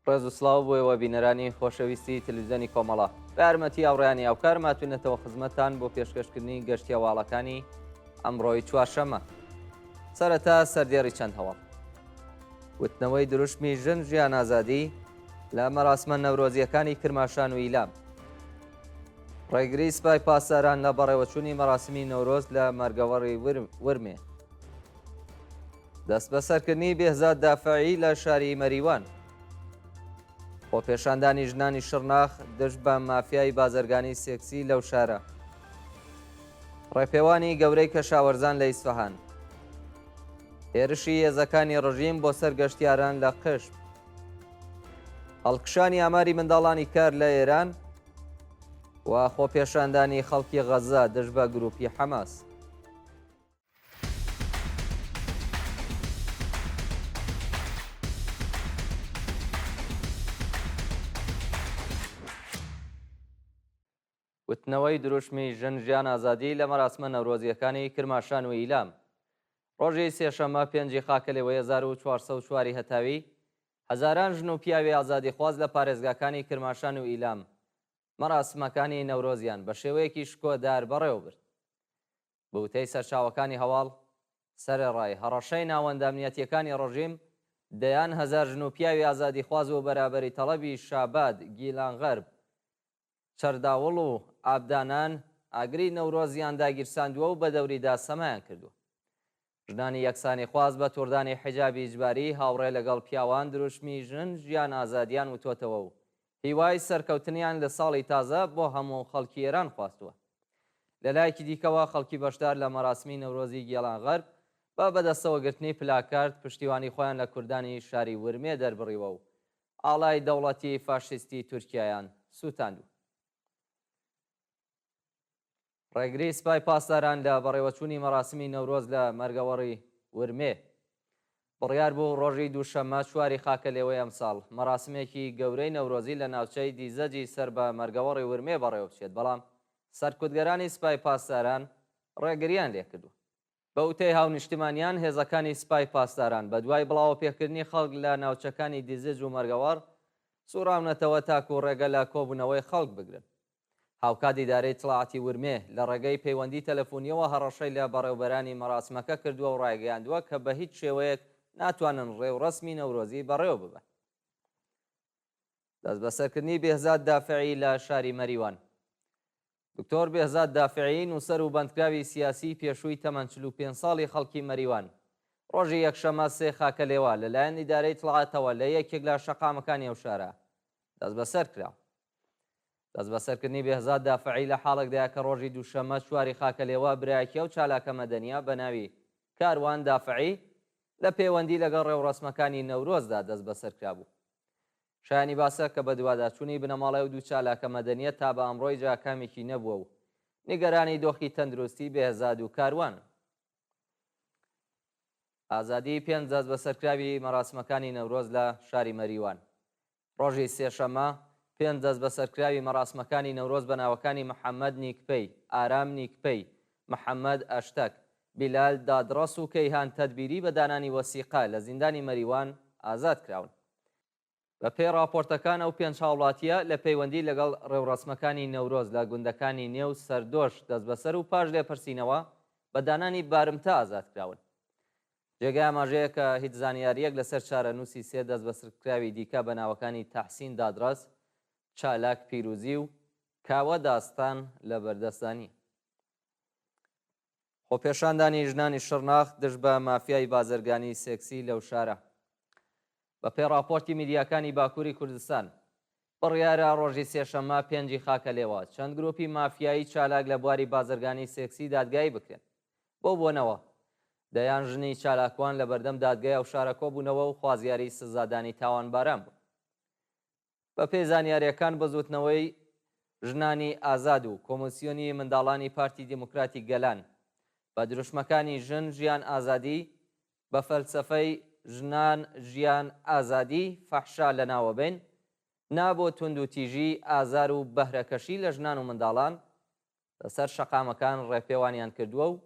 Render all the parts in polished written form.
ڕێز و سڵاو بۆیەوە بینەرانی خۆشەویستی تەلەڤیزیۆنی کۆمەڵە بە یارمەتی ئاوڕیانی ئاوکار ماتوێنێتەوە خزمەتتان بۆ پێشکەشکردنی گەشتیە واڵەکانی ئەمڕۆی چوارشەممە. سەرەتا سەردێڕی چەند هەوڵ وتنەوەی دروشمی ژن ژیان ئازادی لە مەراسمە نەورۆزیەکانی کرماشان و ئیلام. ڕێگری سپای پاسداران لە بەڕێوەچوونی مەراسمی نەورۆز لە مەرگەوەڕی ورمێ. دەست بەسەرکردنی بێهزاد دافعی لە شاری مەریوان. بۆ پێشاندانی ژنانی شڕناخ دژ بە مافیای بازرگانی سێکسی لەو شارە. ڕێپێوانی گەورەی کەشاوەرزان لە ئیسفەهان. هێرشی هێزەکانی ڕژیم بۆ سەر گەشتیاران لە قشم. هەڵکشانی ئاماری منداڵانی کار لە ئێران و خۆپێشاندانی خەڵکی غەزا دژ بە گروپی حەماس. وتنەوەی دروشمی ژن ژیان ئازادی لە مەراسمە نەورۆزیەکانی کرماشان و ئیلام. ڕۆژی سێشەممە 5 خاکەلەوەی 1404 هەتاوی هەزاران ژن و پیاوی ئازادی خواز لە پارێزگاکانی کرماشان و ئیلام مەراسمەکانی نەورۆزیان بە شێوەیەکی شکۆدار بەڕێوە برد. بەوتەی سەرچاوەکانی هەواڵ سەرەڕای هەڕەشەی ناوەندامنیەتیەکانی ڕۆژیم دەیان هەزار ژن و پیاوی ئازادی خواز و بەرابەری تەڵەبی شاباد گیلان غەرب چەرداوڵ و ئابدانان ئاگری نەورۆزیان داگیرساندووە و بە دەوریدا سەمایان کردووە. ژنانی یەکسانی خواز بە تووردانی حیجابی ئیجباری هاوڕێ لەگەڵ پیاوان دروشمی ژن ژیان ئازادیان وتۆتەوە و هیوای سەرکەوتنیان لە ساڵی تازە بۆ هەموو خەڵکی ئێران خواستووە. لەلایەکی دیکەوە خەڵکی بەشدار لە مەراسمی نەورۆزی گێڵان غەرب بە بەدەستەوەگرتنی پلاکارد پشتیوانی خۆیان لە کوردانی شاری ورمێ دەربڕیوە و ئاڵای دەوڵەتی فاشیستی تورکیایان سوتاندوو. ڕێگری سپای پاسداران لە بەڕێوەچوونی مەراسمی نەورۆز لە مەرگەوەڕی ورمێ بڕیار بوو ڕۆژی دووشەممە 4 خاکەلێوەی ئەمساڵ مەراسمێکی گەورەی نەورۆزی لە ناوچەی دیزەجی سەر بە مەرگەوەڕی ورمێ بەڕێوە بچێت، بەڵام سەرکوتگەرانی سپای پاسداران ڕێگریان لێ کردو. بە وتەی هاونیشتمانیان هێزەکانی سپای پاسداران بە دوای بڵاو پێکردنی خەڵک لە ناوچەکانی دیزەج و مەرگەوەڕ سوڕاونەتەوە تاکو و ڕێگە لە کۆبوونەوەی خەڵک بگرن. هاوکاتی دارەی تڵاعاتی ورمێ لە ڕێگەی پەیوەندی تەلەفۆنیەوە هەڕەشەی لە بەڕێوبەرانی مەراسمەکە کردووە و ڕایگەیاندووە کە بە هیچ شێوەیەک ناتوانن ڕێوڕەسمی نەورۆزی بەڕێوە ببن. دەست بەسەرکردنی بێهزاد دافعی لە شاری مەریوان. دکتۆر بێهزاد دافعی نووسەر و بەندکراوی سیاسی پێشووی تەمەن 45 ساڵی خەڵکی مەریوان ڕۆژی یەکشەمە 3 خاکەلێوە لەلایەن ئیدارەی تڵاعاتەوە لە یەکێک لە شەقامەکانی ئەو شارە دەست بەسەر کراوە. دەست بەسەرکردنی بێهزاد دافعی لە حاڵێکدایە کە ڕۆژی دووشەممە 4 خاکەلێوە برایەکیە و چالاکە مەدەنیە بە ناوی کاروان دافعی لە پەیوەندی لەگەڵ ڕێوڕەسمەکانی نەورۆزدا دەست بەسەر کرابوو. شایانی باسە کە بە دوواداچوونی بنەماڵی و دوو چالاکە مەدەنیە تا بە ئەمڕۆی جاکامێکی نەبووە و نیگەرانی دۆخی تەندروستی بێهزاد و کاروان. ئازادی 5 دەست بەسەرکراوی مەراسمەکانی نەورۆز لە شاری مەریوان. ڕۆژی سێشەممە 5 دەست بەسەرکراوی مەراسمەکانی نەورۆز بە ناوەکانی محەممەد نیکپەی، ئارام نیکپەی، محەممەد ئەشتەک، بیلال دادڕەس و کەیهان تەدبیری بە دانانی وەسیقا لە زیندانی مەریوان ئازاد کراون. بە پێی راپۆرتەکان ئەو 5 هاوڵاتیە لە پەیوەندی لەگەڵ ڕێوڕەسمەکانی نەورۆز لە گوندەکانی نێو سەردۆش دەست بەسەر و پاش لێپرسینەوە بە دانانی بارمتە ئازاد کراون. جێگای ئاماژەیە کە هیچ زانیاریەک لەسەر چارەنووسی 3 دەست بەسەرکراوی دیکە بە ناوەکانی تەحسین دادڕەس، چالاک پیرۆزی و کاوە داستان لە بەردەستانی. خۆپێشاندانی ژنانی شڕناخ دژ بە مافیای بازرگانی سێکسی لەو شارە. بە پێی راپۆرتی میدیاکانی باکووری کوردستان بڕیارە ڕۆژی سێشەممە 5 خاکەلێوە چەند گرۆپی مافیایی چالاک لە بواری بازرگانی سێکسی دادگایی بکرێن بۆ بۆنەوە دەیان ژنی چالاکوان لە بەردەم دادگای ئەو شارە کۆبوونەوە و خوازیاری سزادانی تاوانباران بوو. بە پێی زانیاریەکان بەزوتنەوەی ژنانی ئازاد و کۆمسیۆنی منداڵانی پارتی دیموکراتی گەلان بە دروشمەکانی ژن ژیان ئازادی بە فەلسەفەی ژنان ژیان ئازادی فەحشا لەناوە بین نابۆ تونند و تیژی ئازار و بەهرەکەشی لە ژنان و منداڵان لەسەر شەقامەکان ڕێپێوانیان کردووە و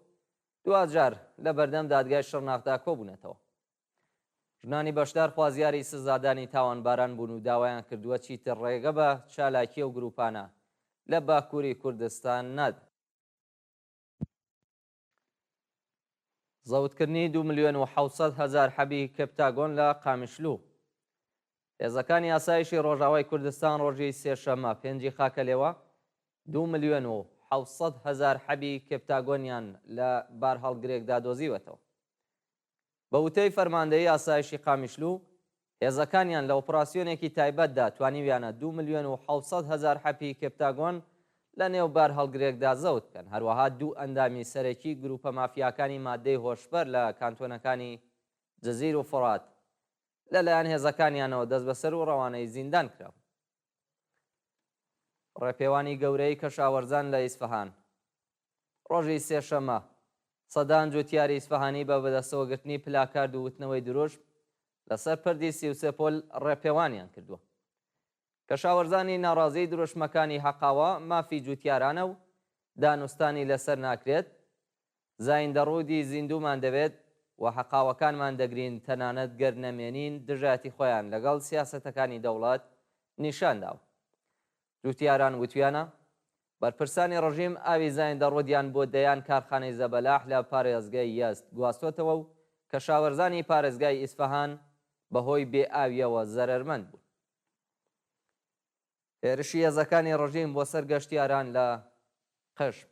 دوجار لە بەردەم دادگای شڕناخدا کۆبوونەتەوە. ژنانی بەشدار خوازیاری سزادانی تاوانباران بوون و داوایان کردووە چیتر ڕێگە بە چالاکی و گروپانە لە باکووری کوردستان نەد. زەوتکردنی 2,700,000 حەبی کپتاگۆن لە قامیشلوو. هێزەکانی ئاسایشی ڕۆژاوای کوردستان ڕۆژی سێشەممە 5 خاکەلێوە 2,700,000 حەبی کپتاگۆنیان لە بار هەڵگرێکدا دۆزیوەتەوە. بە وتەی فەرماندەیی ئاسایشی قامیشلوو، هێزەکانیان لە ئۆپراسیۆنێکی تایبەتدا توانیویانە 2,700,000 حەبی کپتاگۆن لە نێوبار هەڵگرێکدا زەوت بکەن. هەروەها 2 ئەندامی سەرەکی گروپە مافیاکانی مادەی هۆشبەر لە کانتۆنەکانی جەزیر و فڕات لەلایەن هێزەکانیانەوە دەست بەسەر و ڕەوانەی زیندان کراوە. ڕێپێوانی گەورەی کەشاوەرزان لە ئیسفەهان. ڕۆژی سێشەممە سەدان جوتیاری ئیسفەهانی بە بەدەستەوەگرتنی پلاکارد و وتنەوەی دروشت لەسەر پردی 33 پۆل ڕێپێوانیان کردووە. کەشاوەرزانی ناڕازی دروشمەکانی حەقاوە مافی جوتیارانە و دانوستانی لەسەر ناکرێت، زایندەڕوودی زیندومان دەبێت و حەقاوەکانمان دەگرین، تەنانەت گەر نەمێنین دژاتی خۆیان لەگەڵ سیاسەتەکانی دەوڵات نیشانداوە. جوتیاران وتویانە بەرپرسانی ڕژیم ئاوی زایندەڕوودیان بۆ دەیان کارخانەی زەبەلاح لە پارێزگای یەست گواستۆتەوە و کەشاوەرزانی پارێزگای ئیسفەهان بەهۆی بێ ئاویەوە زەرەرمەند بوون. هێرشی هێزەکانی ڕژیم بۆ سەر گەشتیاران لە قەشم.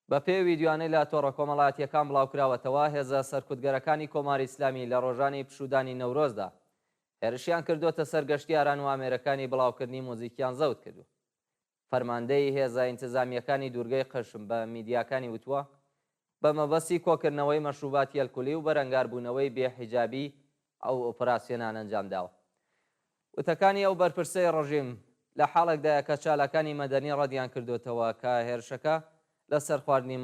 بە پێی ویدیوانەی لە تۆڕە کۆمەڵایەتیەکان بڵاوکراوەتەوە، هێزە سەرکوتگەرەکانی کۆماری ئیسلامی لە ڕۆژانی پشودانی نەورۆزدا هێرشیان کردوتە سەر گەشتیاران و ئامێرەکانی بڵاوکردنی مۆزیکیان زەوت کردو. فەرماندەی هێزە ئینتزامیەکانی دوورگەی قەشم بە میدیاکانی وتووە بە مەبەستی کۆکردنەوەی مەشروباتی ئەلکولی و بەرەنگاربوونەوەی بێحیجابی ئەو ئۆپراسیۆنان ئەنجامداوە. وتەکانی ئەو بەرپرسەی ڕژیم لە حاڵێکدایە کە چالاکانی مەدەنی ڕەدیان کردوتەوە کە هێرشەکە لەسەر خواردنی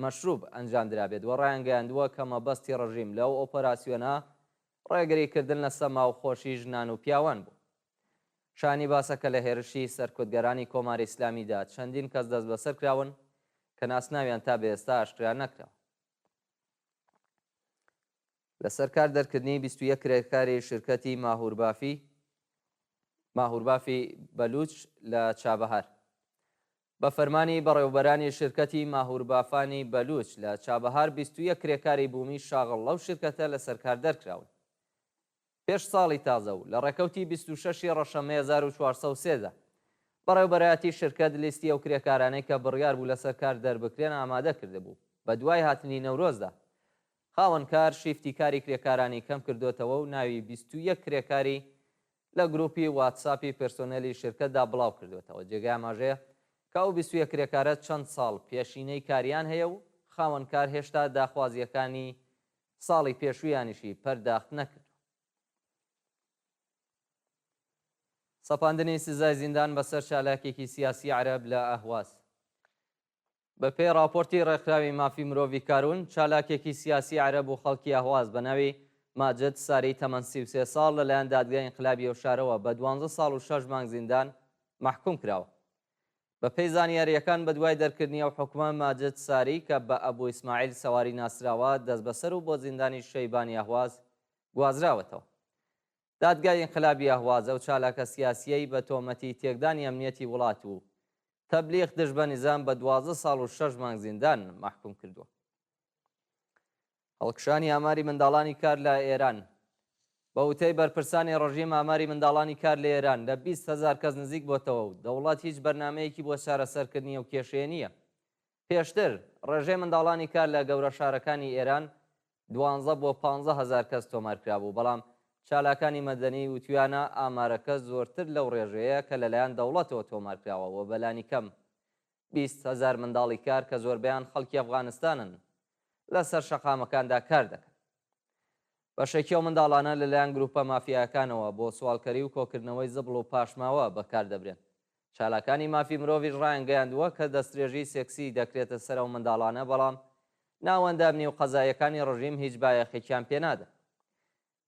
مەشروب ئەنجام درابێت و ڕایانگەیاندووە کە مەبەستی ڕژیم لەو ئۆپەراسیۆنە ڕێگریکردن لە سەما و خۆشی ژنان و پیاوان بوو. شانی باسەکە لە هێرشی سەرکوتگەرانی کۆماری ئیسلامیدا چەندین کەس دەست بەسەر کراون کە ناسناویان تا بێئێستا ئاشکرا نەکراوە. لەسەر کار دەرکردنی 21 کرێکاری شرکەتی ماهوربافی بەلوچ لە چابەهار. بە فەرمانی بەڕێوەبەرانی شرکەتی ماهوربافانی بەلوچ لە چابەهار 21 کرێکاری بوومی شاغڵ لەو شرکەتە لەسەر کار دەرکراون. پێش ساڵی تازە و لە ڕێکەوتی 26 ڕەشەمەی 1403دا بەڕێوەبەرایەتی شرکەت لیستی ئەو کرێکارانەی کە بڕیار بوو لەسەر کار دەربکرێن ئامادە کرده بوو. بە دوای هاتنی نەورۆزدا خاوەنکار شیفتی کاری کرێکارانی کەم کردوتەوە و ناوی 21 کرێکاری لە گروپی واتساپی پرسۆنەلی شرکەتدا بڵاو کردوێتەوە. جێگای ئاماژەیە کە ئەو 21 کرێکارە چەند ساڵ پێشینەی کاریان هەیە و خاوەنکار هێشتا داخوازیەکانی ساڵی پێشوویانیشی پەرداخت نەکرد. سەپاندنی سزای زیندان بەسەر چالاکێکی سیاسی عەرەب لە ئەهواز. بە پێی راپۆرتی ڕێکخراوی مافی مرۆڤی کارون، چالاکێکی سیاسی عەرەب و خەڵکی ئەهواز بە ناوی ماجد ساری تەمەن 33 ساڵ لەلایەن دادگای ئینقلابی ئەوشارەوە بە 12 ساڵ و 6 مانگ زیندان محکوم کراوە. بە پێی زانیاریەکان بە دوای دەرکردنی ئەو حکومە، ماجد ساری کە بە ئەبوو ئیسماعیل سەواری ناسراوە دەست بەسەر و بۆ زیندانی شەیبانی ئەهواز گوازراوەتەوە. دادگای ئینقلابی ئەهواز ئەو چالاکە سیاسیەی بە تۆمەتی تێکدانی ئەمنیەتی وڵات و تەبلیغ دژ بە نیزام بە 12 ساڵ و 6 مانگ زیندان محکوم کردووە. هەڵکشانی ئاماری منداڵانی کار لە ئێران. بە وتەی بەرپرسانی ڕژیم، ئاماری منداڵانی کار لە ئێران لە 20,000 کەس نزیک بۆتەوە و دەوڵەت هیچ بەرنامەیەکی بۆ چارەسەرکردنی ئەو کێشەیە نییە. پێشتر ڕێژەی منداڵانی کار لە گەورە شارەکانی ئێران 12 بۆ 15,000 کەس تۆمارکرابوو، بەڵام چالاکانی مەدەنی وتویانە ئامارەکە زۆرتر لەو ڕێژەیە کە لەلایەن دەوڵەتەوە تۆمارکراوە و بەلانی کەم 20,000 منداڵی کار کە زۆربەیان خەڵکی ئەفغانستانن لەسەر شەقامەکاندا کار دەکەن. بەشێکی ئەو منداڵانە لەلایەن گروپە مافیاکانەوە بۆ سوالکەری و کۆکردنەوەی زبڵ و پاشماوە بەکار دەبرێن. چالاکانی مافی مرۆڤیش ڕایانگەیاندووە کە دەستدرێژی سێکسی دەکرێتە سەر ئەو منداڵانە، بەڵام ناوەندامنی و قەزایەکانی ڕژیم هیچ بایەخێکیان پێنادە.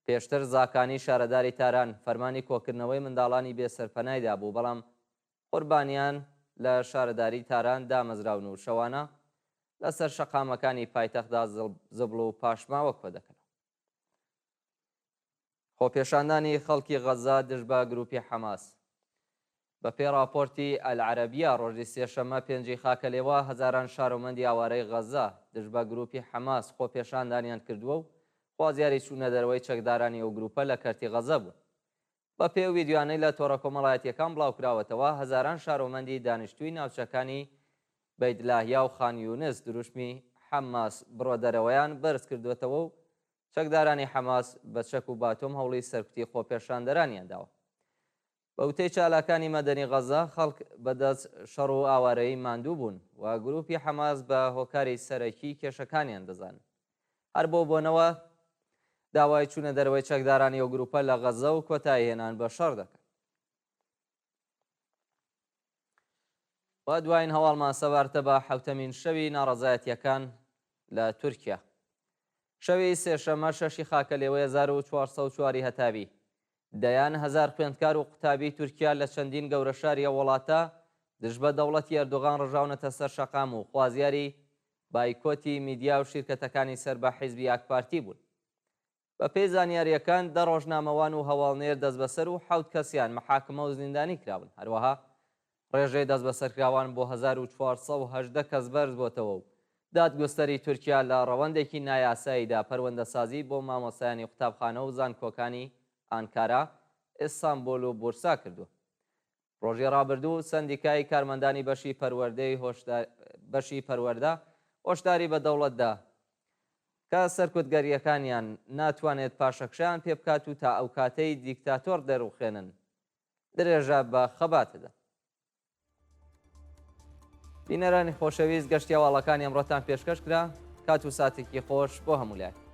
پێشتر زاکانی شارەداری تاران فەرمانی کۆکردنەوەی منداڵانی بێسەرپەنایدا بوو، بەڵام قوربانیان لە شارەداری تاران دامەزراون و شەوانە لەسەر شەقامەکانی پایتەختدا زبڵ و پاشماوە کۆ دەکەن. خۆپێشاندانی خەڵکی غەزا دژ بە گروپی حەماس. بە پێی راپۆرتی ئەلعەرەبیە ڕۆژی سێشەممە پێنجی خاکەلێوە هەزاران شارۆمەندی ئاوارەی غەزا دژ بە گروپی حەماس خۆپێشاندانیان کردووە و خوازیاری چوونە دەرەوەی چەکدارانی ئەو گروپە لە کەرتی غەزە بوون. بە پێی ویددیوانەی لە تۆڕە کۆمەڵایەتیەکان بڵاوکراوەتەوە هەزاران شارۆمەندی دانیشتووی ناوچەکانی بەیتلاهیا و خان یونس دروشمی حەماس بڕۆ دەرەوەیان بەرز کردوێتەوە و چەکدارانی حەماس بە چەک و باتۆم هەوڵی سەرکوتی خۆپێشاندەرانیان داوە. بە وتەی چالاکانی مەدەنی غەزا خەڵک بەدەست شەڕ و ئاوارەیی ماندوو بوون و گروپی حەماس بە هۆکاری سەرەکی کێشەکانیان دەزانن. هەر بۆ بۆنەوە داوای چوونە دەرەوەی چەکدارانی ئەو گروپە لە غەزە و کۆتایی هێنان بە شەڕ دەکەن. و دوایین هەواڵمان سەبارەتە بە حەوتەمین شەوی ناڕەزایەتیەکان لە تورکیا. شەوی سێشەممە شەشی خاکەلێوەی 1404 هەتاوی دەیان هەزار خوێندکار و قوتابی تورکیا لە چەندین گەورە شاریە وڵاتە دژ بە دەوڵەتی ئەردۆغان ڕژاونەتە سەر شەقام و خوازیاری بایکۆتی میدیا و شیرکەتەکانی سەر بە حیزبی ئاکپارتی بوون. بە پێی زانیاریەکان 10 ڕۆژنامەوان و هەواڵنێر دەست بەسەر و 7 کەسیان مەحاکمە و زیندانی کراون. هەروەها ڕێژەی دەست بەسەرکراوان بۆ 1418 کەس بەرز بۆتەوە و دادگوستەری تورکیا لە ڕەوەندێکی نایاساییدا پەروەندەسازی بۆ مامۆسایانی قوتابخانە و زانکۆکانی ئانکارا، ئیستانبول و بورسا کردووە. ڕۆژی ڕابردوو سەندیکای کارمەندانی بەشی پەروەردە هۆشداری بە دەوڵەتدا کە سەرکوتگەریەکانیان ناتوانێت پاشەکشیان پێ بکات و تا ئەو کاتەی دیکتاتۆر دەرڕوخێنن درێژە بە خەباتەدا. بینەرانی خۆشەویست گەشتی هەواڵەکانی ئەمڕۆتان پێشکەش کرا. کات و ساتێکی خۆش بۆ هەموو لای.